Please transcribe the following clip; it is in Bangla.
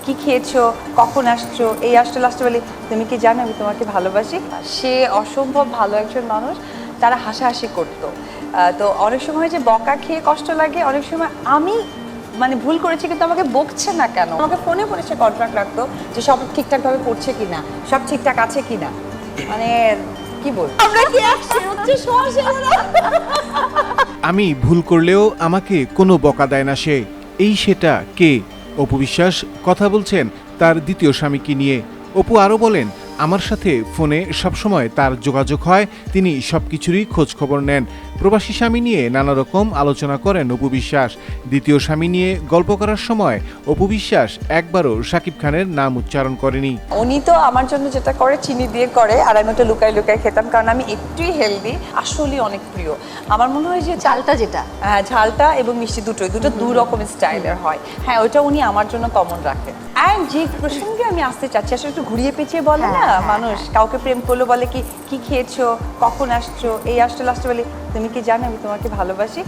কি খেয়েছো, কখন আসছো, এই আসতে লাস্টে বলি তুমি কি জানো আমি তোমাকে ভালোবাসি। সে অসম্ভব ভালো একজন মানুষ, তারা হাসাহাসি করতো। তো অনেক সময় যে বকা খেয়ে কষ্ট লাগে, অনেক সময় আমি মানে ভুল করেছি কিন্তু আমাকে বকছে না কেন, আমাকে ফোনে ফোনে সে কন্ট্রাক্ট রাখতো যে সব ঠিকঠাকভাবে করছে কিনা, সব ঠিকঠাক আছে কিনা। মানে কি বল, আমরা কি হচ্ছে আমি ভুল করলেও আমাকে কোনো বকা দেয় না সে। এই সেটা কে? অপু বিশ্বাস কথা বলছেন তার দ্বিতীয় স্বামীকে নিয়ে। অপু আরও বলেন, আমার সাথে ফোনে সবসময় তার যোগাযোগ হয়, তিনি সবকিছুরই খোঁজ খবর নেন। প্রবাসী স্বামী নিয়ে নানা রকম আলোচনা করেন অপু বিশ্বাস। দ্বিতীয় স্বামী নিয়ে গল্প করার সময় অপু বিশ্বাস একবারও শাকিব খানের নাম উচ্চারণ করেনি। উনি তো আমার জন্য যেটা করে চিনি দিয়ে করে, আর আমি ওটা লুকাই লুকাই খেতাম, কারণ আমি একটুই হেলদি, আসলেই অনেক প্রিয়। আমার মনে হয় যে চালটা যেটা ঝালটা এবং মিষ্টি দুটোই দু রকমের স্টাইলের হয়। হ্যাঁ, ওইটা উনি আমার জন্য কমন রাখে। অ্যান্ড যে প্রসঙ্গে আমি আসতে চাচ্ছি, আসলে একটু ঘুরিয়ে পেঁচিয়ে বলে না মানুষ, কাউকে প্রেম করলো বলে কি কি খেয়েছো, কখন আসছো, এই আসতে লাস্টে বলি তুমি কি জানো আমি তোমাকে ভালোবাসি।